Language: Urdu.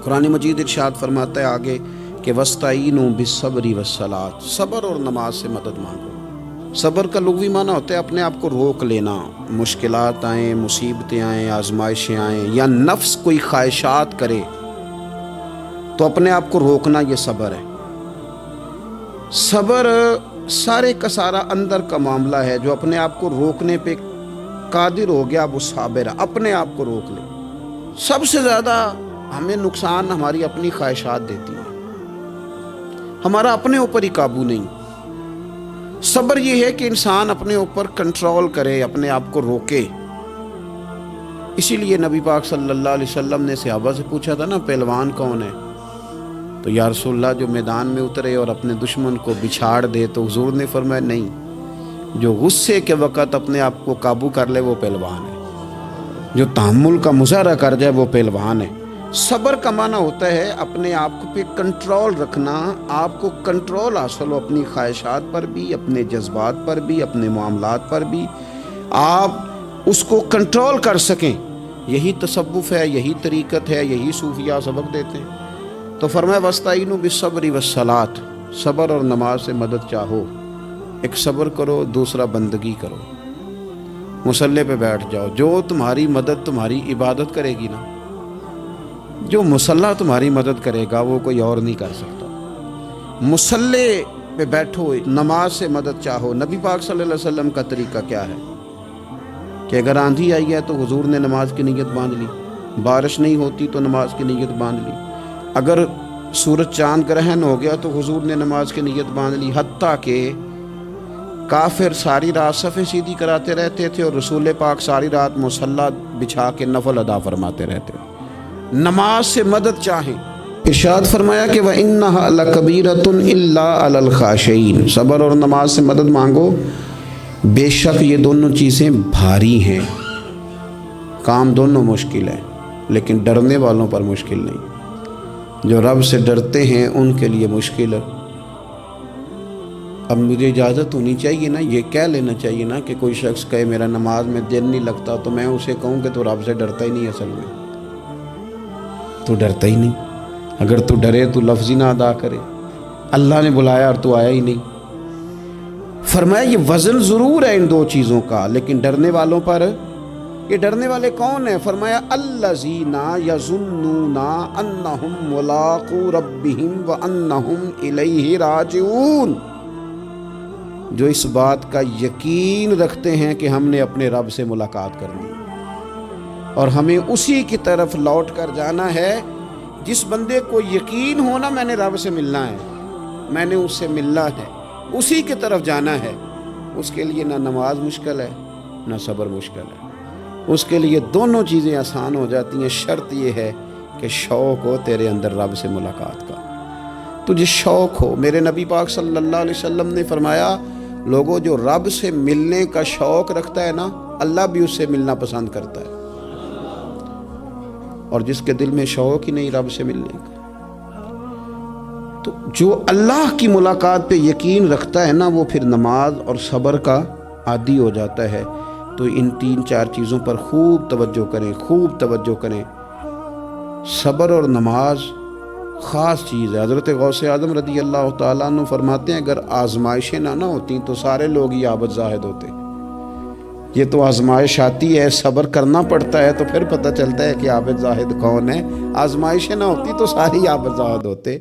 قرآن مجید ارشاد فرماتا ہے آگے کہ وَاسْتَعِینُوا بِالصَّبْرِ وَالصَّلَاةِ، صبر اور نماز سے مدد مانگو۔ صبر کا لغوی معنی ہوتا ہے اپنے آپ کو روک لینا، مشکلات آئیں، مصیبتیں آئیں، آزمائشیں آئیں، یا نفس کوئی خواہشات کرے تو اپنے آپ کو روکنا، یہ صبر ہے۔ صبر سارے کا سارا اندر کا معاملہ ہے، جو اپنے آپ کو روکنے پہ قادر ہو گیا وہ صابر ہے، اپنے آپ کو روک لے۔ سب سے زیادہ ہمیں نقصان ہماری اپنی خواہشات دیتی ہیں، ہمارا اپنے اوپر ہی قابو نہیں۔ صبر یہ ہے کہ انسان اپنے اوپر کنٹرول کرے، اپنے آپ کو روکے۔ اسی لیے نبی پاک صلی اللہ علیہ وسلم نے صحابہ سے پوچھا تھا نا پہلوان کون ہے، تو یا رسول اللہ جو میدان میں اترے اور اپنے دشمن کو بچھاڑ دے، تو حضور نے فرمایا نہیں، جو غصے کے وقت اپنے آپ کو قابو کر لے وہ پہلوان ہے، جو تحمل کا مظاہرہ کر جائے وہ پہلوان ہے۔ صبر کا معنی ہوتا ہے اپنے آپ کو پہ کنٹرول رکھنا، آپ کو کنٹرول حاصل ہو اپنی خواہشات پر بھی، اپنے جذبات پر بھی، اپنے معاملات پر بھی، آپ اس کو کنٹرول کر سکیں۔ یہی تصوف ہے، یہی طریقت ہے، یہی صوفیاء سبق دیتے ہیں۔ تو فرمایا وَاسْتَعِینُوا بِالصَّبْرِ وَالصَّلَاةِ، صبر اور نماز سے مدد چاہو۔ ایک صبر کرو، دوسرا بندگی کرو، مصلی پہ بیٹھ جاؤ۔ جو تمہاری مدد تمہاری عبادت کرے گی نا، جو مصلی تمہاری مدد کرے گا وہ کوئی اور نہیں کر سکتا۔ مصلی پہ بیٹھو، نماز سے مدد چاہو۔ نبی پاک صلی اللہ علیہ وسلم کا طریقہ کیا ہے کہ اگر آندھی آئی ہے تو حضور نے نماز کی نیت باندھ لی، بارش نہیں ہوتی تو نماز کی نیت باندھ لی، اگر سورج چاند گرہن ہو گیا تو حضور نے نماز کی نیت باندھ لی، حتیٰ کہ کافر ساری رات صفیں سیدھی کراتے رہتے تھے اور رسول پاک ساری رات مصلی بچھا کے نفل ادا فرماتے رہتے تھے۔ نماز سے مدد چاہیں۔ ارشاد فرمایا کہ وَإِنَّهَا لَكَبِيرَةٌ إِلَّا عَلَى الْخَاشِعِينَ، صبر اور نماز سے مدد مانگو، بے شک یہ دونوں چیزیں بھاری ہیں، کام دونوں مشکل ہے، لیکن ڈرنے والوں پر مشکل نہیں۔ جو رب سے ڈرتے ہیں ان کے لیے مشکل ہے۔ اب مجھے اجازت ہونی چاہیے نا، یہ کہہ لینا چاہیے نا کہ کوئی شخص کہے میرا نماز میں دل نہیں لگتا، تو میں اسے کہوں کہ تو رب سے ڈرتا ہی نہیں، اصل میں تو ڈرتا ہی نہیں۔ اگر تو ڈرے تو لفظ ہی نہ ادا کرے، اللہ نے بلایا اور تو آیا ہی نہیں۔ فرمایا یہ وزن ضرور ہے ان دو چیزوں کا، لیکن ڈرنے والوں پر، یہ ڈرنے والے کون ہیں؟ فرمایا الذین یظنون انہم ملاقو ربہم وانہم الیہ راجعون، جو اس بات کا یقین رکھتے ہیں کہ ہم نے اپنے رب سے ملاقات کرنی اور ہمیں اسی کی طرف لوٹ کر جانا ہے۔ جس بندے کو یقین ہونا میں نے رب سے ملنا ہے، میں نے اس سے ملنا ہے، اسی کی طرف جانا ہے، اس کے لیے نہ نماز مشکل ہے نہ صبر مشکل ہے، اس کے لیے دونوں چیزیں آسان ہو جاتی ہیں۔ شرط یہ ہے کہ شوق ہو تیرے اندر رب سے ملاقات کا، تجھے شوق ہو۔ میرے نبی پاک صلی اللہ علیہ وسلم نے فرمایا لوگوں جو رب سے ملنے کا شوق رکھتا ہے نا، اللہ بھی اس سے ملنا پسند کرتا ہے، اور جس کے دل میں شوق ہی نہیں رب سے ملنے کا، تو جو اللہ کی ملاقات پہ یقین رکھتا ہے نا، وہ پھر نماز اور صبر کا عادی ہو جاتا ہے۔ تو ان تین چار چیزوں پر خوب توجہ کریں، خوب توجہ کریں۔ صبر اور نماز خاص چیز ہے۔ حضرت غوث اعظم رضی اللہ تعالیٰ عنہ فرماتے ہیں اگر آزمائشیں نہ ہوتیں تو سارے لوگ ہی عابد زاہد ہوتے۔ یہ تو آزمائش آتی ہے، صبر کرنا پڑتا ہے، تو پھر پتہ چلتا ہے کہ عابد زاہد کون ہے۔ آزمائشیں نہ ہوتی تو سارے ہی عابد زاہد ہوتے۔